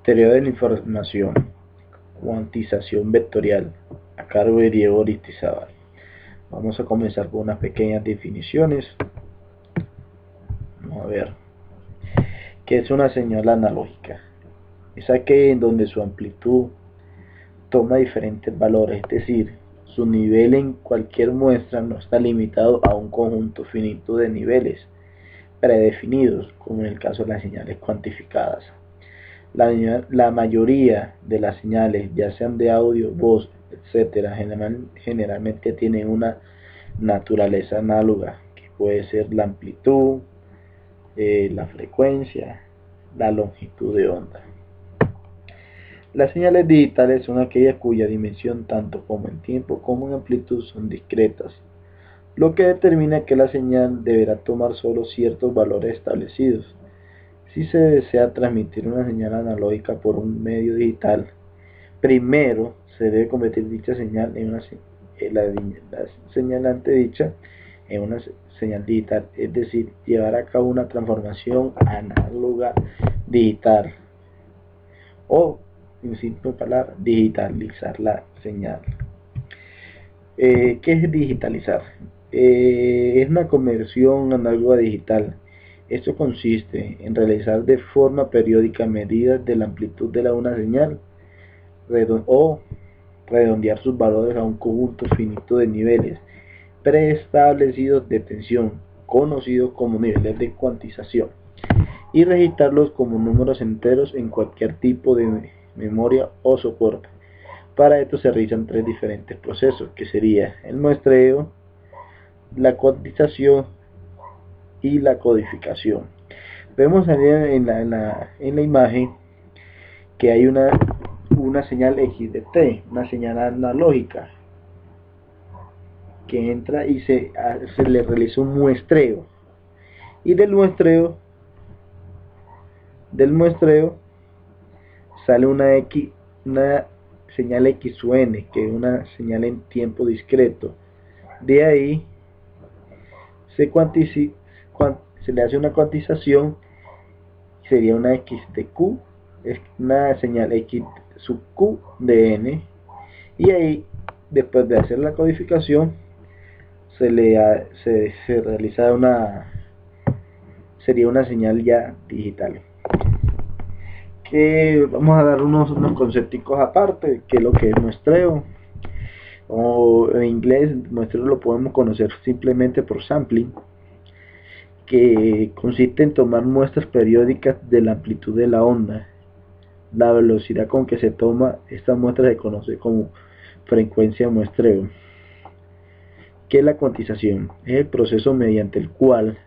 Teoría de la información, cuantización vectorial, a cargo de Diego Aristizábal. Vamos a comenzar con unas pequeñas definiciones. Vamos a ver. ¿Qué es una señal analógica? Es aquella en donde su amplitud toma diferentes valores, es decir, su nivel en cualquier muestra no está limitado a un conjunto finito de niveles predefinidos, como en el caso de las señales cuantificadas. La mayoría de las señales, ya sean de audio, voz, etc., generalmente tienen una naturaleza análoga, que puede ser la amplitud, la frecuencia, la longitud de onda. Las señales digitales son aquellas cuya dimensión, tanto como en tiempo como en amplitud, son discretas, lo que determina que la señal deberá tomar solo ciertos valores establecidos. Si se desea transmitir una señal analógica por un medio digital, primero se debe convertir dicha señal en la señal antedicha en una señal digital, es decir, llevar a cabo una transformación análoga digital, o en simple palabra, digitalizar la señal. ¿Qué es digitalizar? Es una conversión análoga digital. Esto consiste en realizar de forma periódica medidas de la amplitud de una señal o redondear sus valores a un conjunto finito de niveles preestablecidos de tensión, conocidos como niveles de cuantización, y registrarlos como números enteros en cualquier tipo de memoria o soporte. Para esto se realizan tres diferentes procesos, que sería el muestreo, la cuantización y la codificación. Vemos en la imagen que hay una señal X de T, una señal analógica, que entra y se le realiza un muestreo, y del muestreo sale una señal X o N, que es una señal en tiempo discreto. De ahí se le hace una cuantización, sería una X de Q, es una señal X sub Q de N, y ahí, después de hacer la codificación, se realiza sería una señal ya digital. Que vamos a dar unos conceptos aparte, que es lo que es muestreo, o en inglés muestreo lo podemos conocer simplemente por sampling, que consiste en tomar muestras periódicas de la amplitud de la onda. La velocidad con que se toma esta muestra se conoce como frecuencia de muestreo. ¿Qué es la cuantización? Es el proceso mediante el cual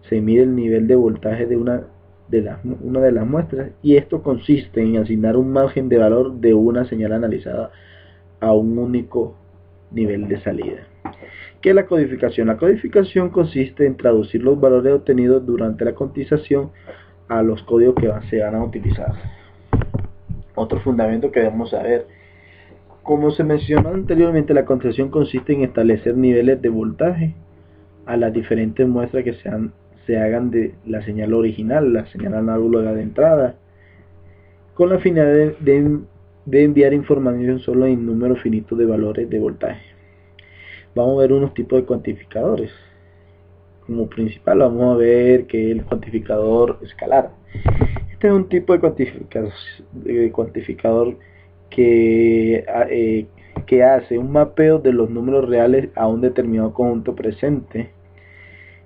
se mide el nivel de voltaje de una de las muestras, y esto consiste en asignar un margen de valor de una señal analizada a un único nivel de salida. ¿Qué es la codificación? La codificación consiste en traducir los valores obtenidos durante la cuantización a los códigos que se van a utilizar. Otro fundamento que debemos saber: como se mencionó anteriormente, la cuantización consiste en establecer niveles de voltaje a las diferentes muestras que se hagan de la señal original, la señal análoga de entrada, con la finalidad de enviar información solo en número finito de valores de voltaje. Vamos a ver unos tipos de cuantificadores. Como principal vamos a ver que el cuantificador escalar. Este es un tipo de cuantificador que hace un mapeo de los números reales a un determinado conjunto presente,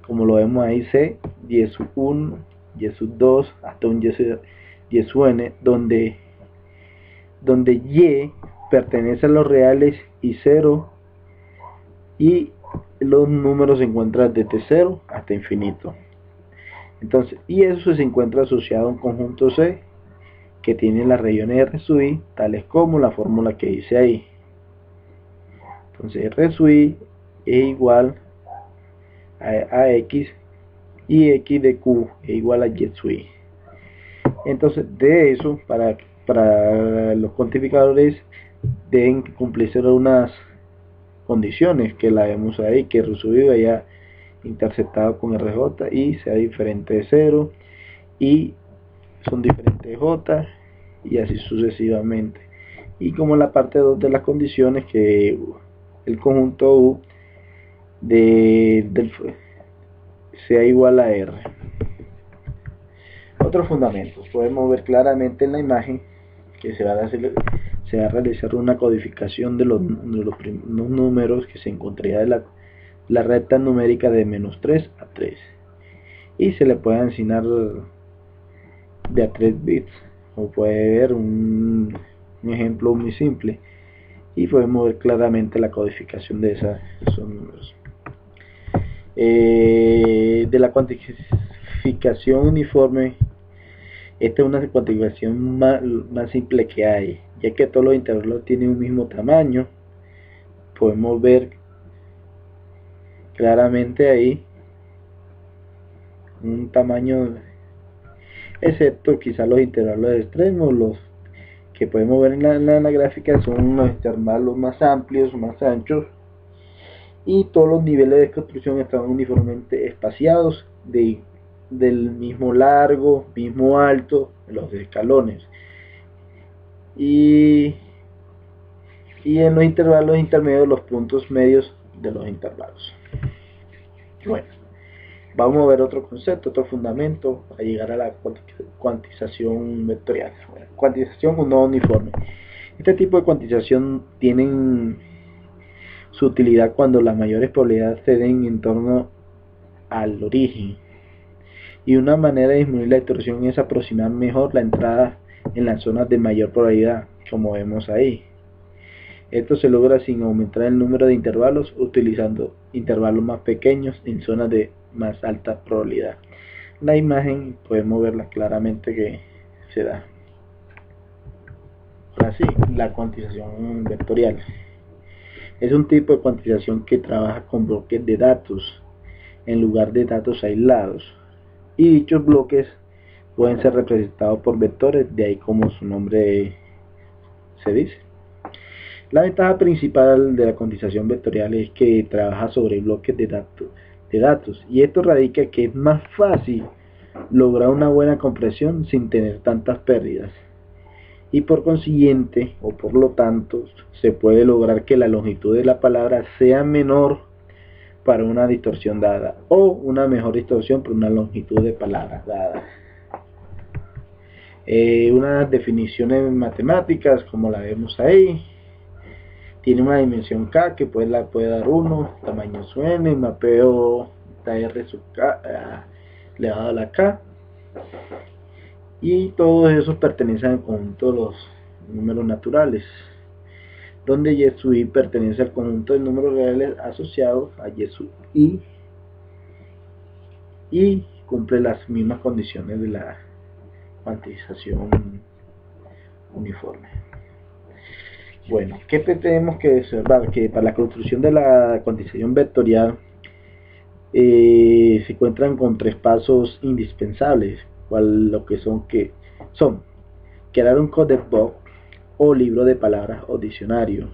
como lo vemos ahí: C, Y sub 1, Y sub 2, hasta un Y sub N, donde Y pertenece a los reales y 0, y los números se encuentran desde 0 hasta infinito. Entonces, y eso se encuentra asociado a un conjunto C que tiene las regiones R sub I, tales como la fórmula que dice ahí. Entonces R sub I es igual a X, y X de Q es igual a Y sub I. Entonces, de eso, para los cuantificadores deben cumplirse unas condiciones, que la vemos ahí, que R sub I vaya interceptado con RJ y sea diferente de 0, y son diferentes J, y así sucesivamente. Y como la parte 2 de las condiciones, que el conjunto U sea igual a R. Otros fundamentos. Podemos ver claramente en la imagen que se va a realizar una codificación de los números que se encontraría de la recta numérica de -3 a 3. Y se le puede asignar de a 3 bits. Como puede ver, un ejemplo muy simple. Y podemos ver claramente la codificación de esos números. De la cuantificación uniforme, esta es una cuantificación más simple que hay, ya que todos los intervalos tienen un mismo tamaño. Podemos ver claramente ahí un tamaño, excepto quizás los intervalos extremos. Los que podemos ver en la gráfica son los intervalos más amplios, más anchos, y todos los niveles de construcción están uniformemente espaciados del mismo largo, mismo alto, los escalones, y en los intervalos intermedios los puntos medios de los intervalos. Bueno, vamos a ver otro concepto, otro fundamento para llegar a la cuantización vectorial. Bueno, cuantización no uniforme. Este tipo de cuantización tienen su utilidad cuando las mayores probabilidades se den en torno al origen, y una manera de disminuir la distorsión es aproximar mejor la entrada en las zonas de mayor probabilidad, como vemos ahí. Esto se logra sin aumentar el número de intervalos, utilizando intervalos más pequeños en zonas de más alta probabilidad. La imagen podemos verla claramente que se da. Ahora sí, la cuantización vectorial es un tipo de cuantización que trabaja con bloques de datos en lugar de datos aislados, y dichos bloques pueden ser representados por vectores, de ahí como su nombre se dice. La ventaja principal de la cuantización vectorial es que trabaja sobre bloques de datos, y esto radica que es más fácil lograr una buena compresión sin tener tantas pérdidas, y por consiguiente, o por lo tanto, se puede lograr que la longitud de la palabra sea menor para una distorsión dada, o una mejor distorsión por una longitud de palabras dada. Unas definiciones matemáticas, como la vemos ahí, tiene una dimensión K que puede dar 1, tamaño su n, mapeo R sub K elevado a la K, y todos esos pertenecen al conjunto de los números naturales, donde Y sub I pertenece al conjunto de números reales asociados a Y sub I y cumple las mismas condiciones de la cuantización uniforme. Bueno, ¿qué tenemos que observar? Que para la construcción de la cuantización vectorial se encuentran con 3 pasos indispensables, que son crear un codebook o libro de palabras o diccionario,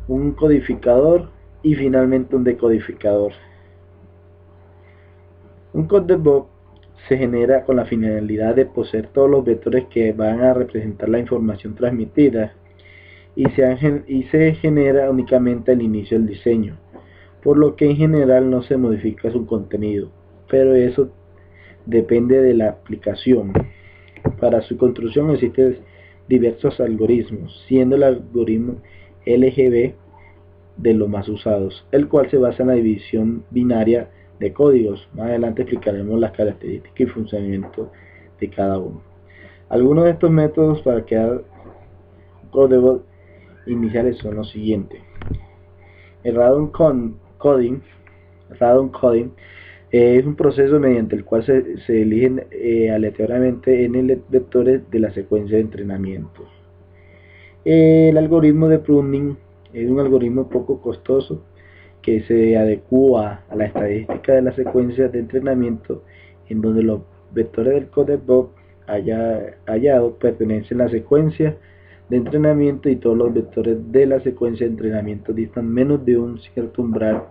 un codificador y finalmente un decodificador. Un codebook se genera con la finalidad de poseer todos los vectores que van a representar la información transmitida, y se genera únicamente al inicio del diseño, por lo que en general no se modifica su contenido, pero eso depende de la aplicación. Para su construcción existen diversos algoritmos, siendo el algoritmo LGB de los más usados, el cual se basa en la división binaria de códigos. Más adelante explicaremos las características y funcionamiento de cada uno. Algunos de estos métodos para crear códigos iniciales son los siguientes. El random coding es un proceso mediante el cual se eligen aleatoriamente n vectores de la secuencia de entrenamiento. El algoritmo de pruning es un algoritmo poco costoso que se adecua a la estadística de la secuencia de entrenamiento, en donde los vectores del codebook hallado pertenecen a la secuencia de entrenamiento, y todos los vectores de la secuencia de entrenamiento distan menos de un cierto umbral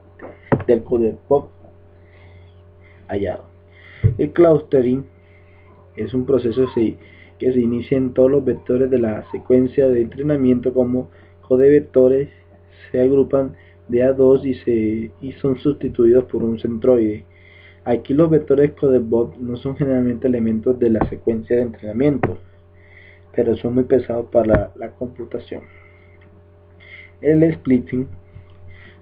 del codebook hallado. El clustering es un proceso que se inicia en todos los vectores de la secuencia de entrenamiento como codevectores se agrupan de a dos y son sustituidos por un centroide. Aquí los vectores codebot no son generalmente elementos de la secuencia de entrenamiento, pero son muy pesados para la computación. El splitting,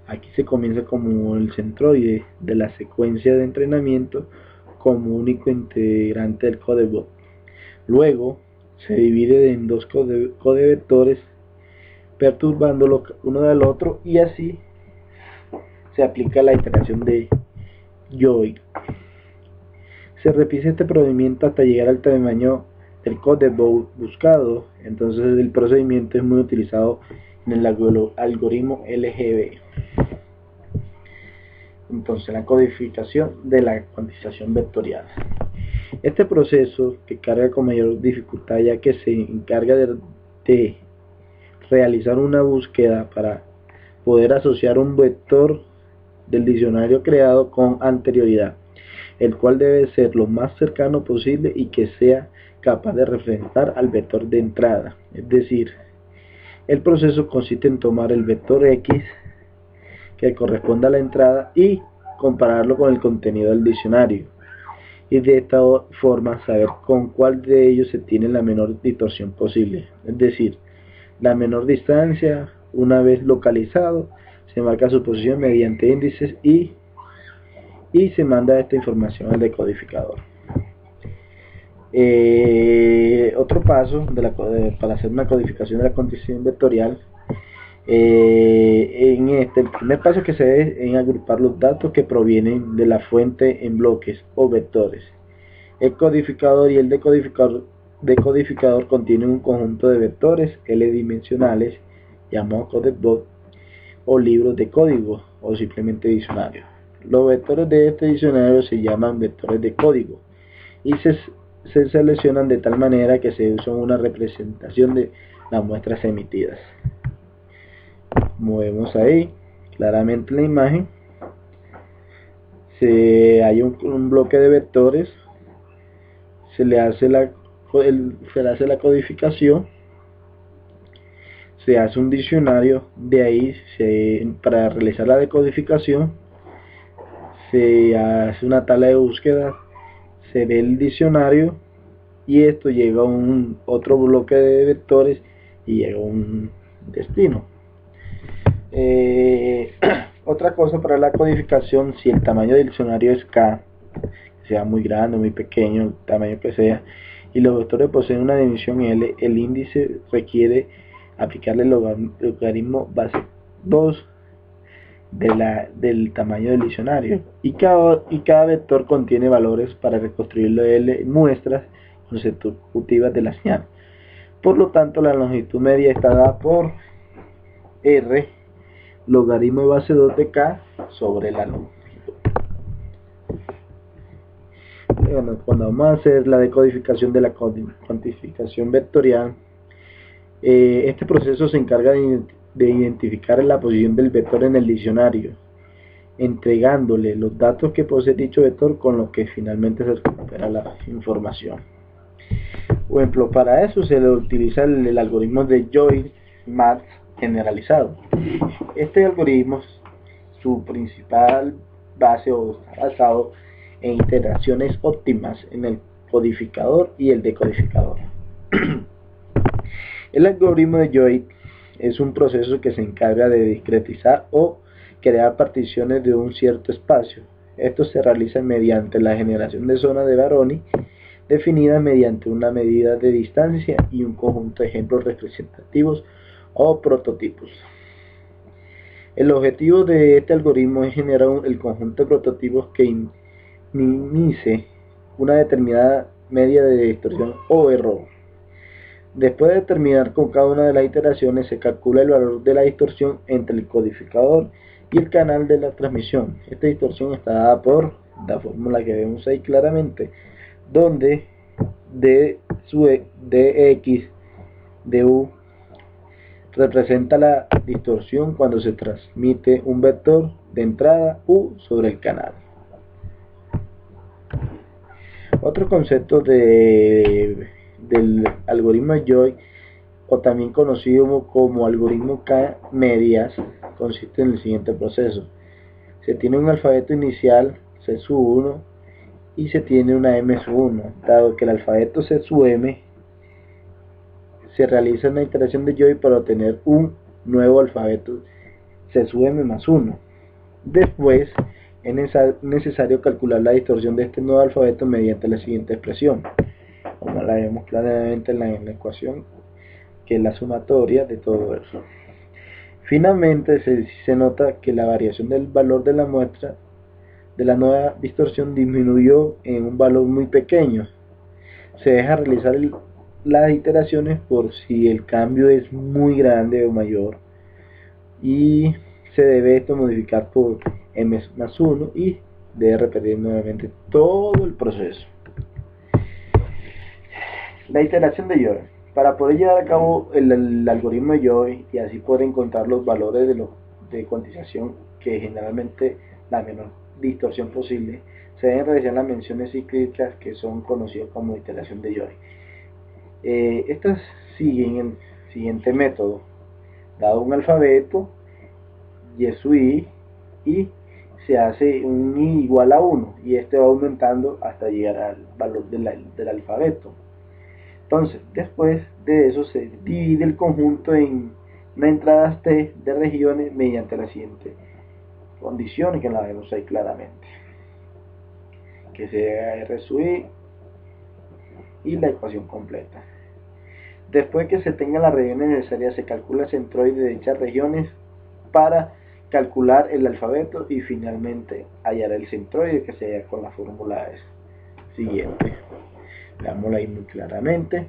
aquí se comienza como el centroide de la secuencia de entrenamiento como único integrante del codebot. Luego se divide en dos codevectores perturbándolo uno del otro y así se aplica la iteración de Joy. Se repite este procedimiento hasta llegar al tamaño del codebot buscado. Entonces el procedimiento es muy utilizado en el algoritmo LGB. Entonces la codificación de la cuantización vectorial. Este proceso, que carga con mayor dificultad ya que se encarga de realizar una búsqueda para poder asociar un vector del diccionario creado con anterioridad, el cual debe ser lo más cercano posible y que sea capaz de representar al vector de entrada. Es decir, el proceso consiste en tomar el vector X que corresponde a la entrada y compararlo con el contenido del diccionario, y de esta forma saber con cuál de ellos se tiene la menor distorsión posible, es decir, la menor distancia. Una vez localizado, se marca su posición mediante índices y se manda esta información al decodificador. Otro paso para hacer una codificación de la cuantización vectorial, el primer paso que se debe es agrupar los datos que provienen de la fuente en bloques o vectores. El codificador y el decodificador contienen un conjunto de vectores L-dimensionales llamados codebot o libros de código o simplemente diccionario. Los vectores de este diccionario se llaman vectores de código y se seleccionan de tal manera que se usa una representación de las muestras emitidas. Como vemos ahí claramente en la imagen, hay un bloque de vectores, se le hace la codificación, se hace un diccionario, de ahí para realizar la decodificación se hace una tabla de búsqueda, se ve el diccionario y esto llega a otro bloque de vectores y llega a un destino. Otra cosa para la codificación, si el tamaño del diccionario es K, sea muy grande o muy pequeño, el tamaño que sea, y los vectores poseen una dimensión L, el índice requiere aplicarle el logaritmo base 2 del tamaño del diccionario, y cada vector contiene valores para reconstruirlo L muestras consecutivas de la señal. Por lo tanto, la longitud media está dada por R logaritmo de base 2 de K sobre la longitud. Bueno, cuando vamos a hacer la decodificación de la cuantificación vectorial, este proceso se encarga de identificar la posición del vector en el diccionario, entregándole los datos que posee dicho vector con los que finalmente se recupera la información. Por ejemplo, para eso se le utiliza el algoritmo de Joy-Math generalizado. Este algoritmo, su principal base está basado en iteraciones óptimas en el codificador y el decodificador. El algoritmo de Joy es un proceso que se encarga de discretizar o crear particiones de un cierto espacio. Esto se realiza mediante la generación de zonas de Voronoi definidas mediante una medida de distancia y un conjunto de ejemplos representativos o prototipos. El objetivo de este algoritmo es generar el conjunto de prototipos que minimice una determinada media de distorsión o error. Después de terminar con cada una de las iteraciones, se calcula el valor de la distorsión entre el codificador y el canal de la transmisión. Esta distorsión está dada por la fórmula que vemos ahí claramente, donde dx du representa la distorsión cuando se transmite un vector de entrada u sobre el canal. Otro concepto de del algoritmo de Joy, o también conocido como algoritmo K-medias, consiste en el siguiente proceso. Se tiene un alfabeto inicial C sub 1 y se tiene una M sub 1. Dado que el alfabeto C sub M, se realiza una iteración de Joy para obtener un nuevo alfabeto C sub M más 1. Después es necesario calcular la distorsión de este nuevo alfabeto mediante la siguiente expresión, como la vemos claramente en la ecuación, que es la sumatoria de todo eso. Finalmente se nota que la variación del valor de la muestra de la nueva distorsión disminuyó en un valor muy pequeño. Se deja realizar las iteraciones por si el cambio es muy grande o mayor, y se debe esto modificar por m más 1 y debe repetir nuevamente todo el proceso. La iteración de Joy. Para poder llevar a cabo el algoritmo de Joy y así poder encontrar los valores de cuantización, que generalmente la menor distorsión posible, se deben realizar las menciones cíclicas, que son conocidas como iteración de Joy. Estas siguen el siguiente método. Dado un alfabeto, y sub i, y se hace un i igual a 1, y este va aumentando hasta llegar al valor del alfabeto. Entonces, después de eso se divide el conjunto en una entrada T de regiones mediante la siguiente condición, que la vemos ahí claramente, que sea R sub i y la ecuación completa. Después que se tengan las regiones necesarias, se calcula el centroide de dichas regiones para calcular el alfabeto y finalmente hallar el centroide, que se halla con la fórmula siguiente. Veámoslo ahí muy claramente.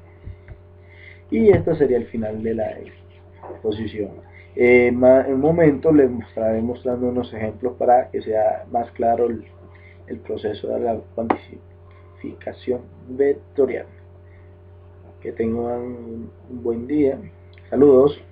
Y esto sería el final de la exposición. En un momento les estaré mostrando unos ejemplos para que sea más claro el proceso de la cuantificación vectorial. Que tengan un buen día. Saludos.